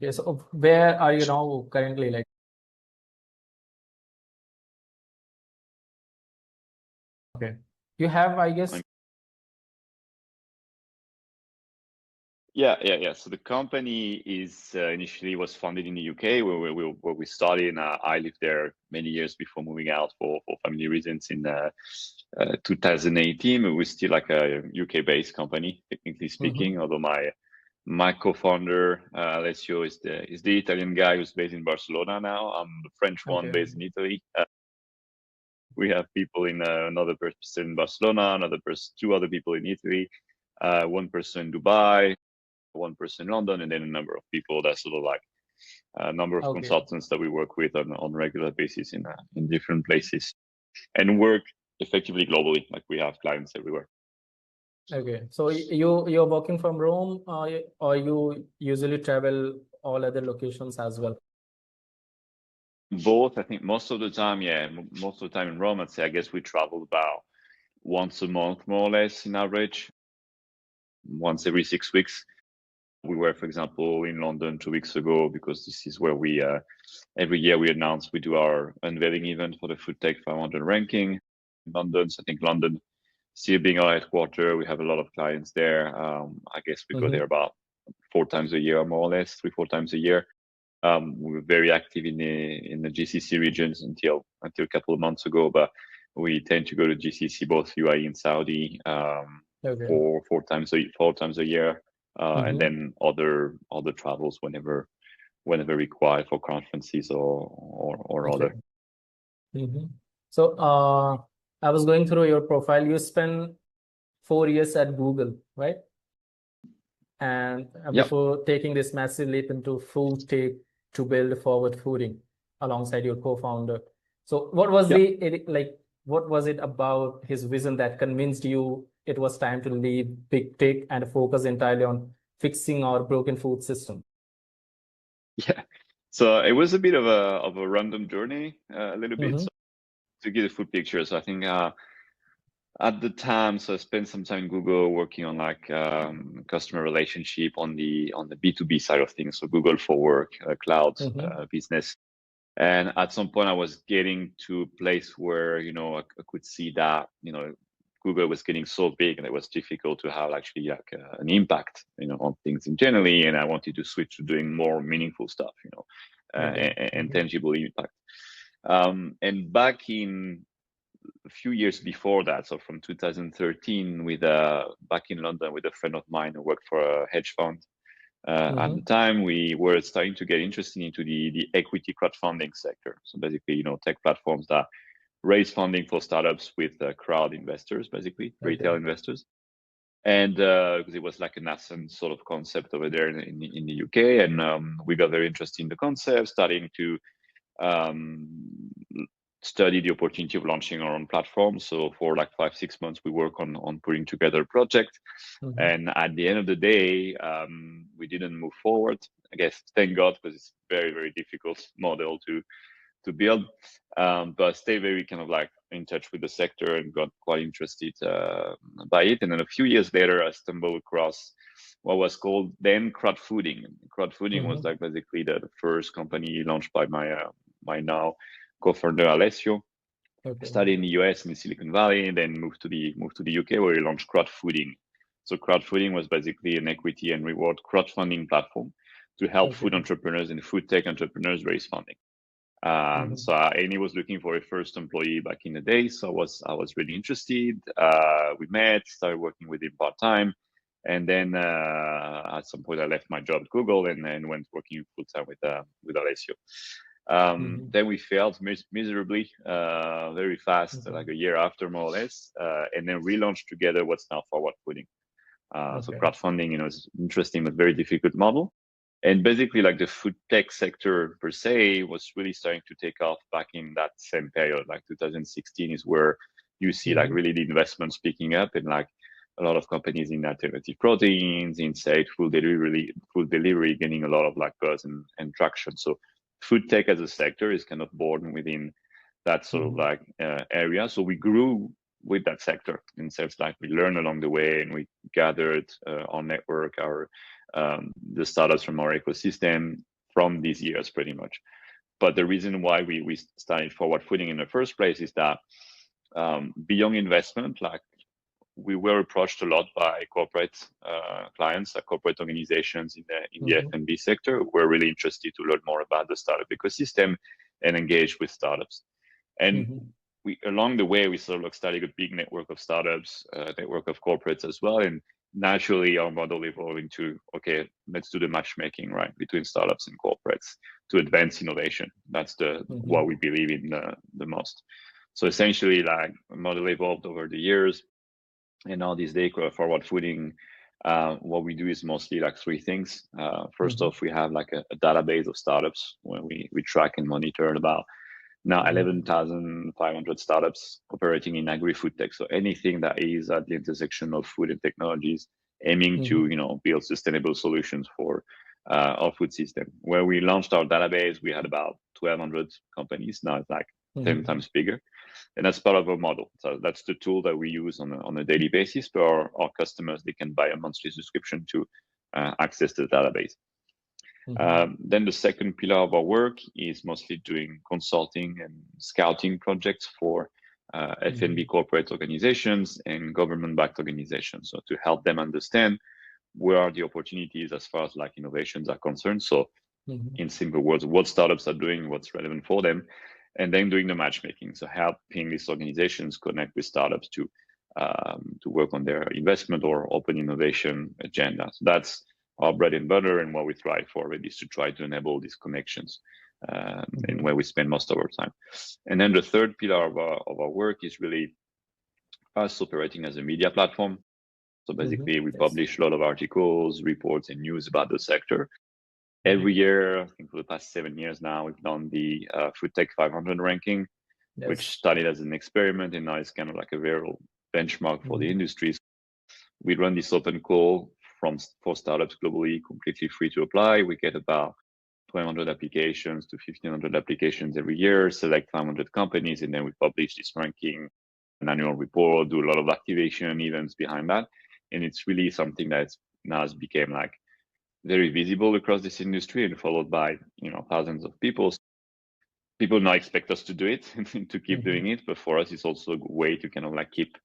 Okay, so where are you now currently? Like, okay, you have, I guess. Yeah. So the company is initially was founded in the UK, where we started, and I lived there many years before moving out for family reasons in 2018. We're still like a UK-based company, technically speaking. Although my co-founder Alessio is the Italian guy who's based in Barcelona now. I'm the French one Okay. based in Italy. We have people in another person in Barcelona, two other people in Italy, one person in Dubai, one person in London, and then a number of people that sort of like a number of Okay. consultants that we work with on regular basis in different places, and work effectively globally. Like we have clients everywhere. Okay. So you're working from Rome, or you usually travel all other locations as well? Both, I think, most of the time, yeah, most of the time in Rome. I'd say, I guess we travel about once a month, more or less, in average, once every 6 weeks. We were, for example, in London 2 weeks ago because this is where we every year we announce we do our unveiling event for the Food Tech 500 ranking in London. So I think London still being our headquarter, we have a lot of clients there. I guess we go there about 4 times a year, more or less, 3-4 times a year. We were very active in the GCC regions until a couple of months ago, but we tend to go to GCC, both UAE and Saudi, Okay. for 4 times a year, and then other travels whenever required for conferences or Okay. other. So I was going through your profile. You spent 4 years at Google, right? And Yeah. before taking this massive leap into food tech to build forward fooding alongside your co-founder. So what was what was it about his vision that convinced you it was time to leave big tech and focus entirely on fixing our broken food system? Yeah. So it was a bit of a random journey, a little bit. So to give the full picture, so I think at the time, so I spent some time in Google working on like customer relationship on the B2B side of things. So Google for Work, cloud business. And at some point, I was getting to a place where I could see that Google was getting so big, and it was difficult to have actually like an impact on things in generally. And I wanted to switch to doing more meaningful stuff, and tangible impact. And back in a few years before that, so from 2013, with back in London with a friend of mine who worked for a hedge fund. At the time, we were starting to get interested into the equity crowdfunding sector. So basically, tech platforms that raise funding for startups with crowd investors, basically retail investors. And because it was like a nascent sort of concept over there in the UK, and we got very interested in the concept, starting to study the opportunity of launching our own platform. So for like 5-6 months, we work on putting together a project. And at the end of the day, we didn't move forward. I guess thank God, because it's very, very difficult model to build. But stay very kind of like in touch with the sector and got quite interested by it. And then a few years later, I stumbled across what was called then crowdfunding. Crowdfunding was like basically the first company launched by my now co-founder Alessio. Studied in the US in the Silicon Valley, and then moved to the UK, where we launched crowdfunding. So crowdfunding was basically an equity and reward crowdfunding platform to help food entrepreneurs and food tech entrepreneurs raise funding. So Amy was looking for a first employee back in the day, so I was really interested. We met, started working with him part time, and then at some point I left my job at Google and then went working full time with Alessio. Then we failed miserably, very fast, like a year after, more or less, and then relaunched together what's now Forward Fooding. So crowdfunding, is interesting but very difficult model. And basically, like the food tech sector per se was really starting to take off back in that same period. Like 2016 is where you see like really the investments picking up, and like a lot of companies in alternative proteins, insect, food delivery getting a lot of like buzz and traction. So food tech as a sector is kind of born within that sort of like area. So we grew with that sector. In sense, like we learned along the way, and we gathered our network, the startups from our ecosystem from these years, pretty much. But the reason why we started forward fooding in the first place is that beyond investment, like we were approached a lot by corporate clients, like corporate organizations in the F&B sector, who were really interested to learn more about the startup ecosystem and engage with startups. And we, along the way, we sort of started a big network of startups, network of corporates as well. And naturally, our model evolved into, okay, let's do the matchmaking, right, between startups and corporates to advance innovation. That's what we believe in the most. So essentially, like, the model evolved over the years. And now these days, forward fooding, what we do is mostly like three things. First off, we have like a database of startups where we track and monitor about now 11,500 startups operating in agri-food tech. So anything that is at the intersection of food and technologies, aiming to build sustainable solutions for our food system. Where we launched our database, we had about 1,200 companies. Now it's like 10 times bigger. And that's part of our model. So that's the tool that we use on a daily basis. For our customers, they can buy a monthly subscription to access the database. Then the second pillar of our work is mostly doing consulting and scouting projects for F&B corporate organizations and government-backed organizations. So to help them understand where are the opportunities as far as like innovations are concerned. So in simple words, what startups are doing, what's relevant for them, and then doing the matchmaking. So helping these organizations connect with startups to work on their investment or open innovation agenda. So that's our bread and butter, and what we thrive for really is to try to enable these connections and where we spend most of our time. And then the third pillar of our work is really us operating as a media platform. So basically, we publish a lot of articles, reports, and news about the sector. Every year, I think for the past 7 years now, we've done the Food Tech 500 ranking, which started as an experiment, and now it's kind of like a real benchmark for the industry. We run this open call for startups globally, completely free to apply. We get about 1,200 applications to 1,500 applications every year, select 500 companies, and then we publish this ranking, an annual report, do a lot of activation events behind that. And it's really something that now has become like very visible across this industry and followed by, thousands of people. People now expect us to do it and to keep doing it. But for us, it's also a way to kind of like keep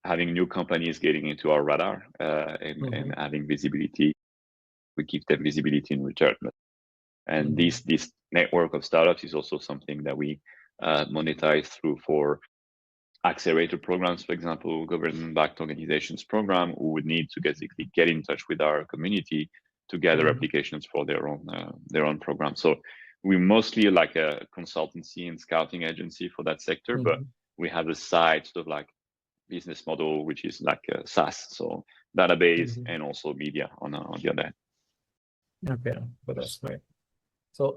having new companies getting into our radar and having visibility. We give them visibility in return. And this network of startups is also something that we monetize through for accelerator programs, for example, government-backed organizations program, who would need to basically get in touch with our community to gather applications for their own program. So we mostly like a consultancy and scouting agency for that sector, but we have a side sort of like business model, which is like a SaaS, so database and also media on the other end. Okay, well, that's great. So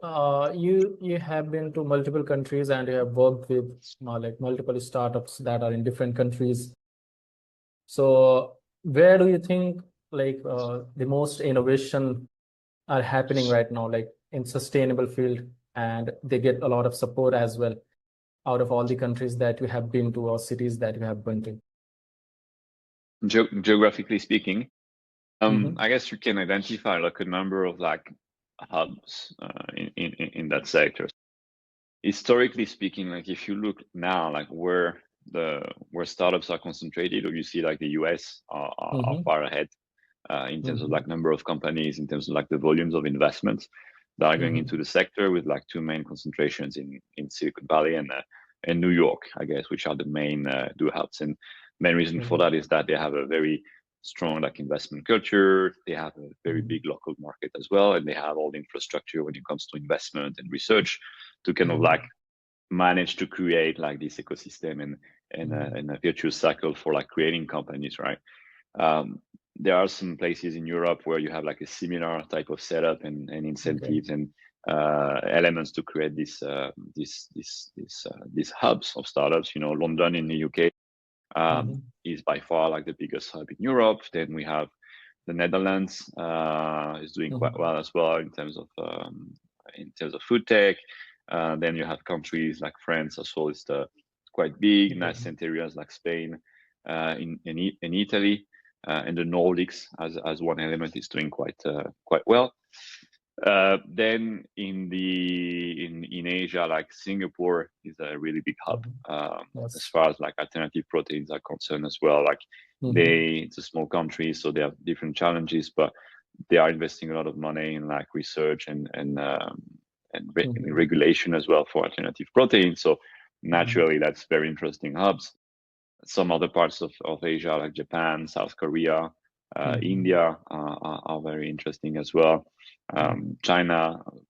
you have been to multiple countries and you have worked with like multiple startups that are in different countries. So where do you think like the most innovation are happening right now, like in sustainable field, and they get a lot of support as well out of all the countries that you have been to or cities that you have been to? Geographically speaking, I guess you can identify like a number of like hubs in that sector. Historically speaking, like if you look now, like where startups are concentrated, or you see like the US are far ahead in terms of like number of companies, in terms of like the volumes of investments that are going into the sector, with like two main concentrations in Silicon Valley and New York, I guess, which are the main two hubs. And main reason for that is that they have a very strong like investment culture. They have a very big local market as well, and they have all the infrastructure when it comes to investment and research to kind of like manage to create like this ecosystem and a virtuous cycle for like creating companies, right? There are some places in Europe where you have like a similar type of setup and incentives and elements to create these hubs of startups. London in the UK is by far like the biggest hub in Europe. Then we have the Netherlands is doing quite well as well in terms of food tech. Then you have countries like France as well as the quite big. Nascent areas like Spain, in Italy, and the Nordics as one element is doing quite well. Then in Asia, like Singapore is a really big hub as far as like alternative proteins are concerned as well. Like it's a small country, so they have different challenges, but they are investing a lot of money in like research and regulation as well for alternative proteins. So naturally, that's very interesting hubs. Some other parts of Asia, like Japan, South Korea, India, are very interesting as well. China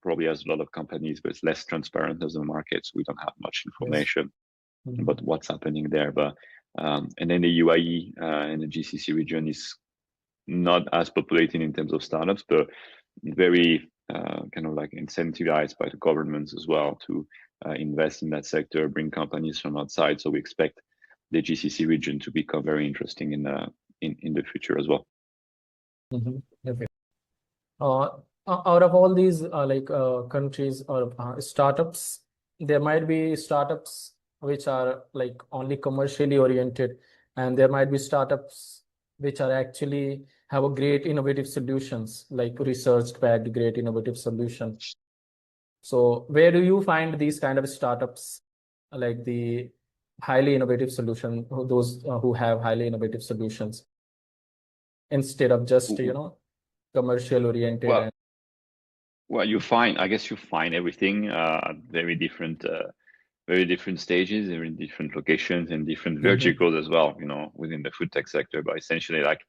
probably has a lot of companies, but it's less transparent as a market, so we don't have much information about what's happening there. But and then the UAE and the GCC region is not as populated in terms of startups, but very kind of like incentivized by the governments as well to invest in that sector, bring companies from outside. So we expect the GCC region to become very interesting in the future as well. Okay. Out of all these countries or startups, there might be startups which are like only commercially oriented, and there might be startups which are actually have a great innovative solutions, like research-backed great innovative solutions. So where do you find these kind of startups, like the highly innovative solution, those who have highly innovative solutions, instead of just commercial oriented? Well, I guess you find everything at very different stages, very different locations, and different verticals as well, within the food tech sector. But essentially, like,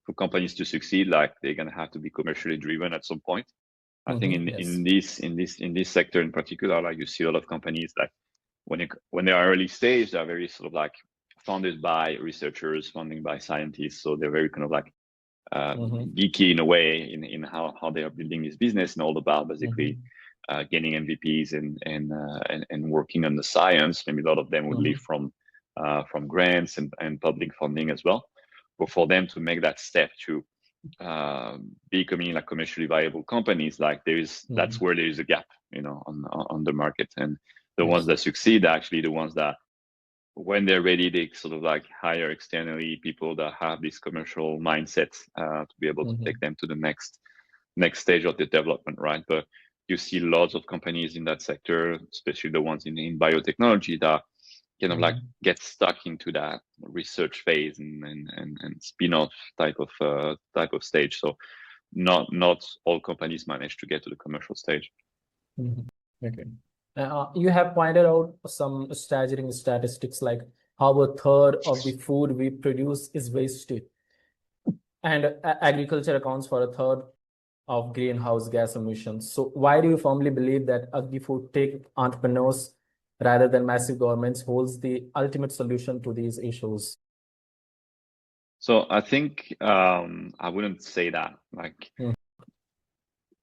for companies to succeed, like, they're gonna have to be commercially driven at some point. I think in this sector in particular, like, you see a lot of companies like when they are early stage, they're very sort of like founded by researchers, funded by scientists, so they're very kind of like geeky in a way in how they are building this business, and all about basically getting MVPs and working on the science. Maybe a lot of them would live from grants and public funding as well. But for them to make that step to becoming like commercially viable companies, like that's where there is a gap, on the market. And the ones that succeed are actually the ones that, when they're ready, they sort of like hire externally people that have this commercial mindset to be able to take them to the next stage of the development, right? But you see lots of companies in that sector, especially the ones in biotechnology, that kind of like get stuck into that research phase and spin-off type of stage. So not all companies manage to get to the commercial stage. Okay. You have pointed out some staggering statistics, like how a third of the food we produce is wasted, and agriculture accounts for a third of greenhouse gas emissions. So why do you firmly believe that agri-food tech entrepreneurs, rather than massive governments, holds the ultimate solution to these issues? So I think I wouldn't say that. Like,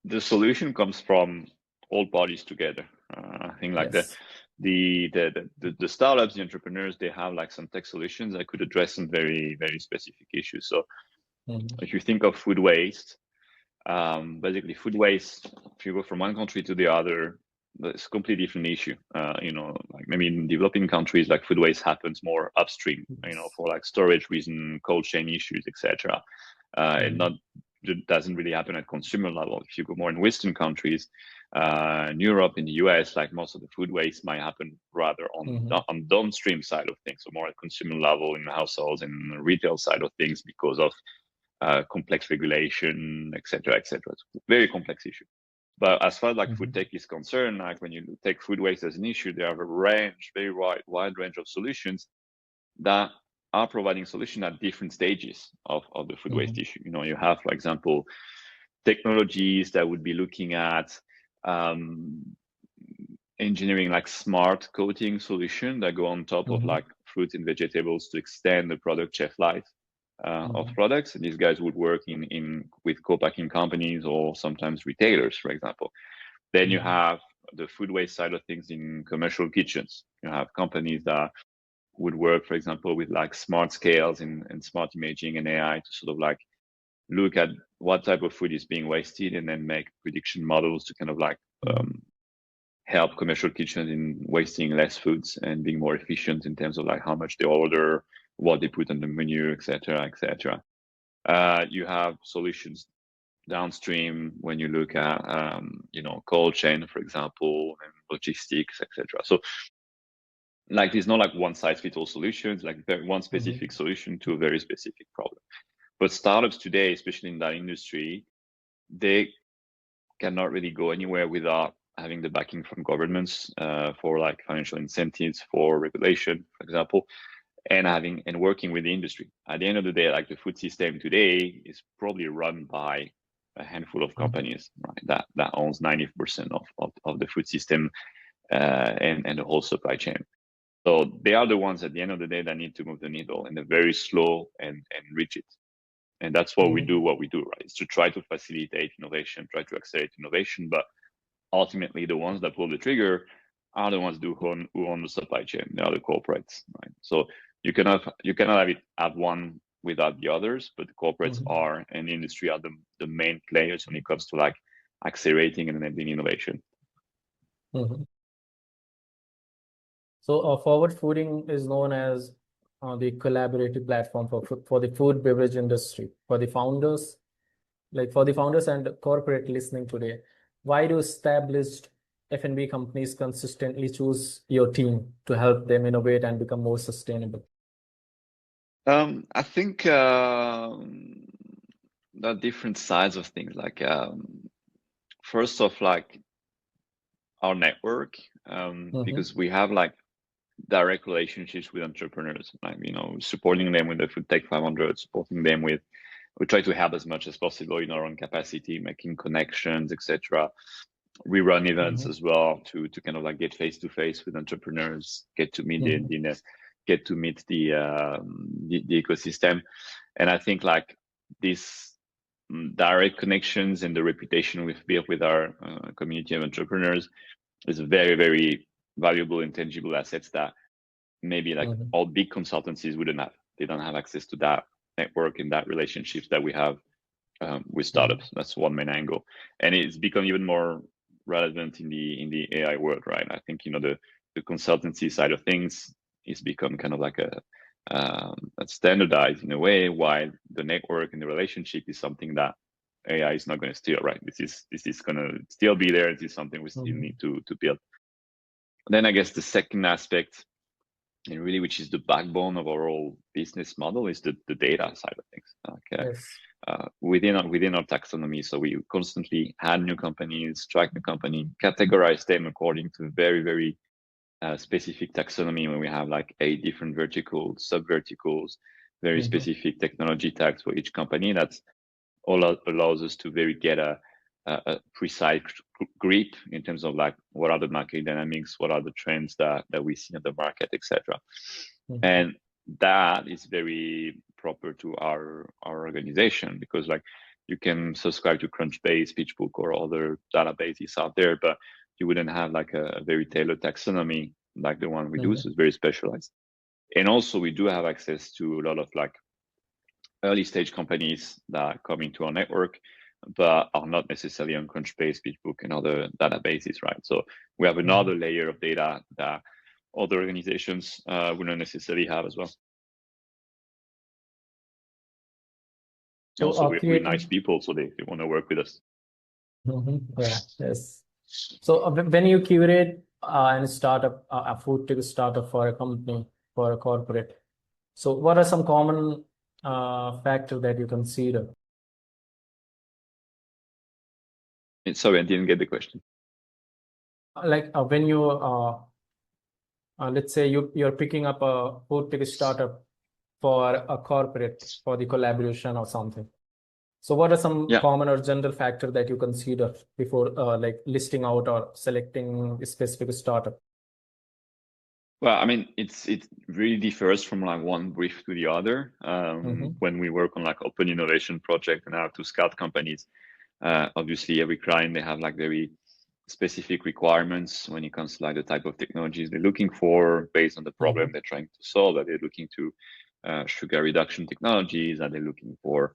the solution comes from all parties together. I think like the startups, the entrepreneurs, they have like some tech solutions that could address some very, very specific issues. So if you think of food waste, basically food waste, if you go from one country to the other, it's a completely different issue. Like maybe in developing countries, like food waste happens more upstream, for like storage reason, cold chain issues, etc. It doesn't really happen at consumer level. If you go more in Western countries, in Europe, in the US, like most of the food waste might happen rather on downstream side of things, so more at consumer level in households and retail side of things, because of complex regulation, etc., etc. It's a very complex issue. But as far as like food tech is concerned, like when you take food waste as an issue, there are a very wide range of solutions that are providing solutions at different stages of the food waste issue. You have, for example, technologies that would be looking at engineering like smart coating solution that go on top of like fruits and vegetables to extend the product shelf life of products. And these guys would work with co-packing companies or sometimes retailers, for example. Then you have the food waste side of things in commercial kitchens. You have companies that would work, for example, with like smart scales and smart imaging and AI to sort of like look at what type of food is being wasted and then make prediction models to kind of like help commercial kitchens in wasting less foods and being more efficient in terms of like how much they order, what they put on the menu, etc., etc. You have solutions downstream when you look at cold chain, for example, and logistics, etc. So like there's not like one size fits all solutions, like one specific solution to a very specific problem. But startups today, especially in that industry, they cannot really go anywhere without having the backing from governments for like financial incentives for regulation, for example, and working with the industry. At the end of the day, like the food system today is probably run by a handful of companies, right? That owns 90% of the food system and the whole supply chain. So they are the ones at the end of the day that need to move the needle, and they're very slow and rigid. And that's what we do, right? It's to try to facilitate innovation, try to accelerate innovation, but ultimately the ones that pull the trigger are the ones who own the supply chain. They are the corporates, right? So you cannot have one without the others, but the corporates are, and the industry are the main players when it comes to like accelerating and enabling innovation. So forward fooding is known as the collaborative platform for the food beverage industry. For the founders and corporate listening today, why do established F&B companies consistently choose your team to help them innovate and become more sustainable? I think there are different sides of things. Like first off, like our network, because we have like direct relationships with entrepreneurs, like supporting them with the Food Tech 500, supporting them with, we try to help as much as possible in our own capacity, making connections, etc. We run events as well to kind of like get face to face with entrepreneurs, get to meet get to meet the ecosystem. And I think like this direct connections and the reputation we've built with our community of entrepreneurs is very, very valuable and tangible assets that maybe like all big consultancies wouldn't have. They don't have access to that network and that relationships that we have with startups. That's one main angle, and it's become even more relevant in the AI world, right? I think the consultancy side of things is become kind of like a standardized in a way, while the network and the relationship is something that AI is not going to steal, right? This is going to still be there. This is something we still need to build. Then I guess the second aspect, and really which is the backbone of our whole business model, is the data side of things. Within our taxonomy, so we constantly add new companies, track the company, categorize them according to very, very specific taxonomy, when we have like 8 different verticals, sub verticals, very specific technology tags for each company. That's all allows us to get a precise grip in terms of like what are the market dynamics, what are the trends that we see in the market, etc. And that is very proper to our organization, because like you can subscribe to Crunchbase, PitchBook, or other databases out there, but you wouldn't have like a very tailored taxonomy like the one we do. So it's very specialized. And also we do have access to a lot of like early stage companies that come into our network, but are not necessarily on Crunchbase, PitchBook, and other databases, right? So we have another layer of data that other organizations wouldn't necessarily have as well. So also, we're nice people, so they want to work with us. Yeah, yes. So when you curate and start up a food tech startup for a company, for a corporate, so what are some common factors that you consider? Sorry, I didn't get the question. Like when you let's say you're picking up a food tech startup for a corporate, for the collaboration or something. So what are some common or general factors that you consider before like listing out or selecting a specific startup? Well, I mean, it really differs from like one brief to the other. When we work on like open innovation project and have to scout companies, obviously every client, they have like very specific requirements when it comes to like the type of technologies they're looking for based on the problem they're trying to solve. That they're looking to sugar reduction technologies, are they looking for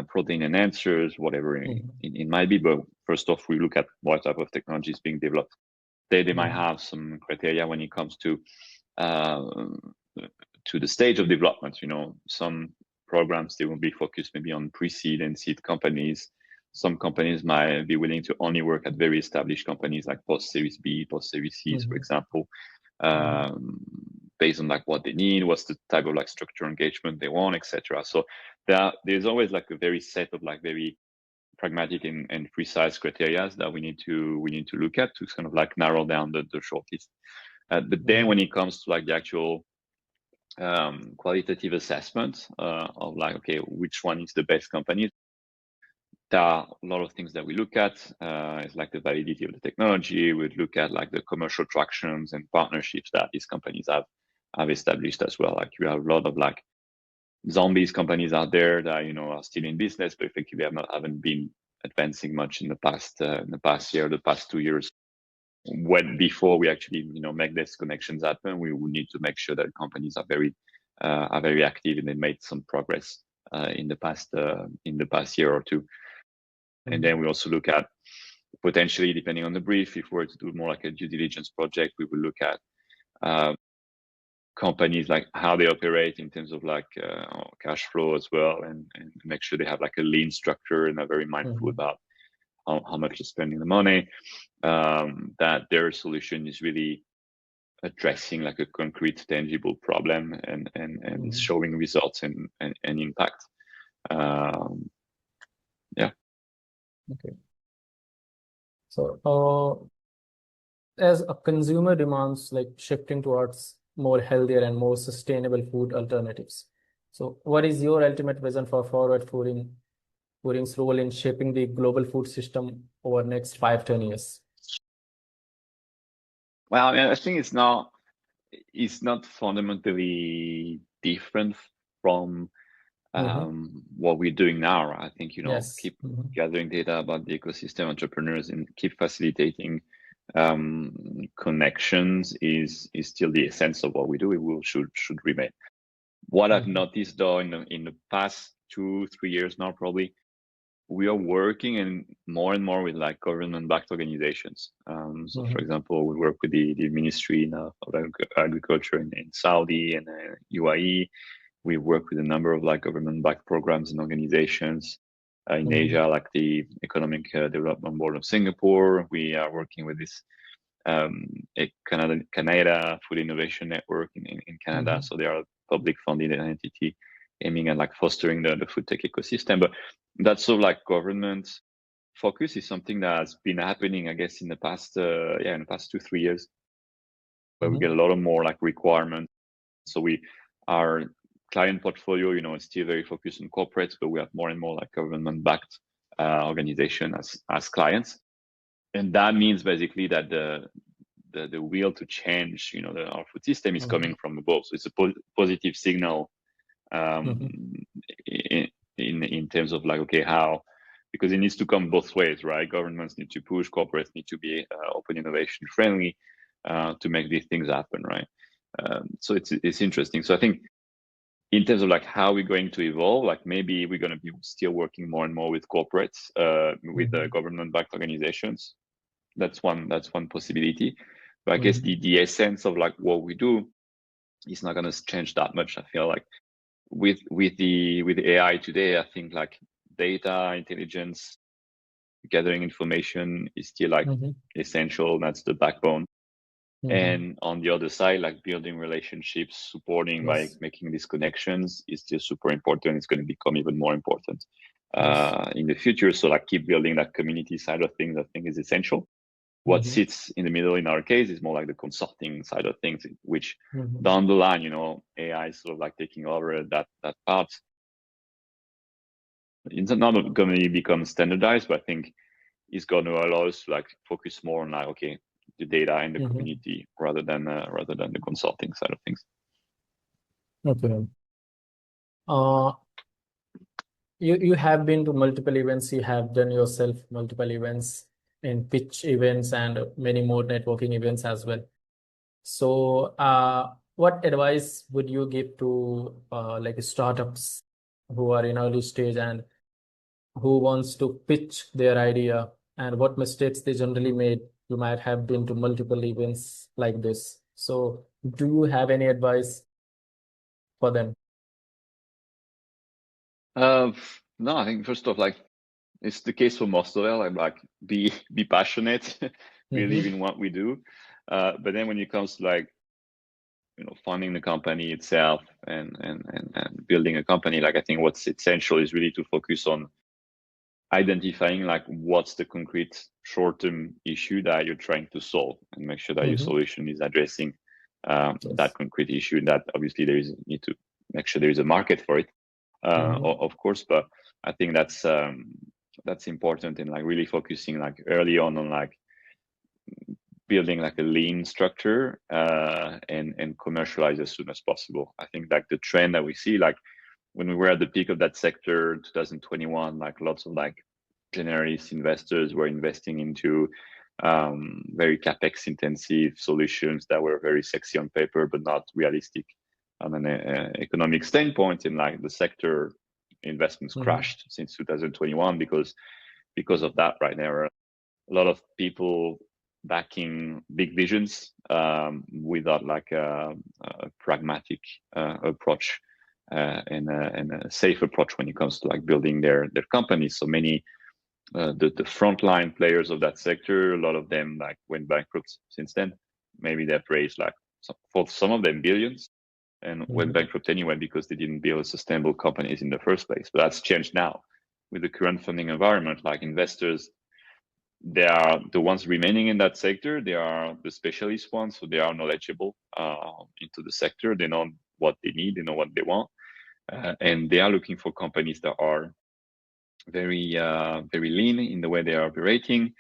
protein enhancers, whatever it might be. But first off, we look at what type of technology is being developed. they might have some criteria when it comes to the stage of development. Some programs, they will be focused maybe on pre-seed and seed companies. Some companies might be willing to only work at very established companies like post-Series B, post-Series C, for example, based on like what they need, what's the type of like structure engagement they want, etc. So there's always like a very set of like very pragmatic and precise criteria that we need to look at to kind of like narrow down the shortlist. But then when it comes to like the actual qualitative assessment of like, okay, which one is the best company, there are a lot of things that we look at. It's like the validity of the technology. We look at like the commercial tractions and partnerships that these companies have established as well. Like you have a lot of like zombies companies out there that are still in business, but effectively haven't been advancing much in the past year, the past 2 years. When before we actually make these connections happen, we would need to make sure that companies are very active and they made some progress in the past year or two. And then we also look at potentially, depending on the brief, if we were to do more like a due diligence project, we will look at companies, like how they operate in terms of like cash flow as well, and make sure they have like a lean structure and are very mindful about how much they're spending the money, that their solution is really addressing like a concrete, tangible problem and is showing results and impact. Yeah. Okay. So as a consumer demands like shifting towards more healthier and more sustainable food alternatives, so what is your ultimate vision for forward fooding's role in shaping the global food system over the next 5-10 years? Well, I think it's not fundamentally different from what we're doing now. I think keep gathering data about the ecosystem, entrepreneurs, and keep facilitating connections is still the essence of what we do. It should remain. What I've noticed though in the past 2-3 years now, probably, we are working and more with like government-backed organizations. So for example, we work with the Ministry of Agriculture in Saudi and UAE. We work with a number of like government-backed programs and organizations in Asia, like the Economic Development Board of Singapore. We are working with this Canada Food Innovation Network in Canada. So they are a public funded entity aiming at like fostering the food tech ecosystem. But that sort of like government focus is something that has been happening, I guess, in the past 2-3 years, where we get a lot of more like requirements. So our client portfolio, is still very focused on corporates, but we have more and more like government-backed organization as clients, and that means basically that the will to change, our food system is coming from above. So it's a positive signal in terms of like, okay, how, because it needs to come both ways, right? Governments need to push, corporates need to be open innovation friendly to make these things happen, right? So it's interesting. So I think in terms of like how we're going to evolve, like maybe we're going to be still working more and more with corporates, with the government-backed organizations. That's one possibility. But I guess the essence of like what we do is not going to change that much. I feel like with the AI today, I think like data intelligence, gathering information is still like essential. That's the backbone. And on the other side, like building relationships, supporting by making these connections is still super important. It's going to become even more important in the future. So like keep building that community side of things, I think, is essential. What sits in the middle in our case is more like the consulting side of things, which down the line, AI is sort of like taking over that part. It's not going to become standardized, but I think it's going to allow us to like focus more on like, okay, the data and the community rather than the consulting side of things. Okay. You have been to multiple events. You have done yourself multiple events and pitch events and many more networking events as well. So what advice would you give to like startups who are in early stage and who wants to pitch their idea, and what mistakes they generally made you might have been to multiple events like this. So do you have any advice for them? No, I think first off, like it's the case for most of them. Like be passionate, believe in what we do. But then when it comes to like funding the company itself and building a company, like I think what's essential is really to focus on identifying like what's the concrete short-term issue that you're trying to solve, and make sure that your solution is addressing that concrete issue. And that obviously need to make sure there is a market for it, of course. But I think that's important in like really focusing like early on like building like a lean structure and commercialize as soon as possible. I think like the trend that we see, like when we were at the peak of that sector in 2021, like lots of like generalist investors were investing into very capex intensive solutions that were very sexy on paper but not realistic on an economic standpoint. And like the sector investments crashed since 2021 because of that. Right, there are a lot of people backing big visions without like a pragmatic approach and a safe approach when it comes to like building their companies. So many the frontline players of that sector, a lot of them like went bankrupt since then. Maybe they've raised like for some of them billions and went bankrupt anyway because they didn't build sustainable companies in the first place. But that's changed now with the current funding environment. Like investors, they are the ones remaining in that sector. They are the specialist ones, so they are knowledgeable into the sector. They know what they need, they know what they want, and they are looking for companies that are very lean in the way they are operating.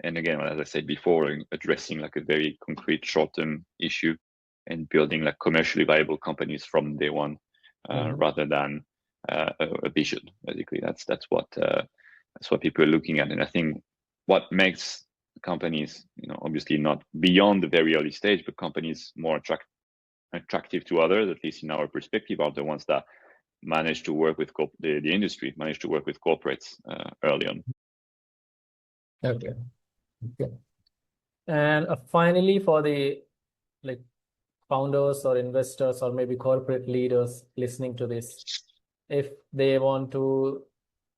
And again, as I said before, addressing like a very concrete short-term issue and building like commercially viable companies from day one, rather than a vision. Basically, that's what people are looking at. And I think what makes companies, obviously not beyond the very early stage, but companies more attractive to others, at least in our perspective, are the ones that manage to work with the industry, manage to work with corporates early on. Okay. And finally, for the like founders or investors or maybe corporate leaders listening to this, if they want to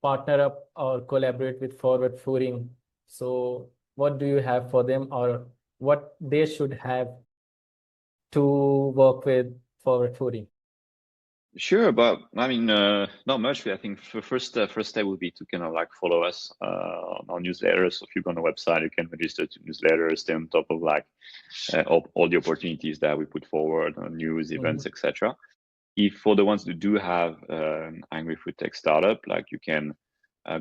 partner up or collaborate with Forward Fooding, so what do you have for them, or what they should have to work with Forward Fooding? Sure, but I mean, not much. I think the first step would be to kind of like follow us on our newsletters. So if you go on the website, you can register to newsletters, stay on top of like all the opportunities that we put forward on news, events, etc. If for the ones who do have an agri-food tech startup, like you can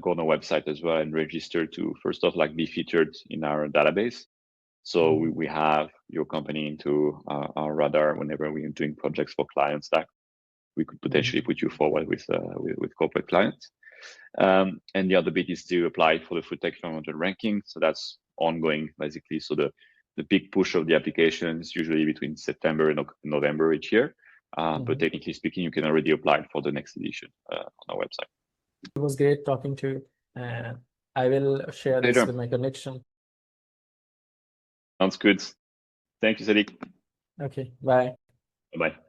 go on the website as well and register to first off like be featured in our database. So we have your company into our radar whenever we're doing projects for clients that we could potentially put you forward with corporate clients. And the other bit is to apply for the Food Tech 500 ranking. So that's ongoing, basically. So the big push of the application is usually between September and November each year. But technically speaking, you can already apply for the next edition on our website. It was great talking to you, and I will share this with my connection. Sounds good. Thank you, Sadiq. Okay, bye. Bye-bye.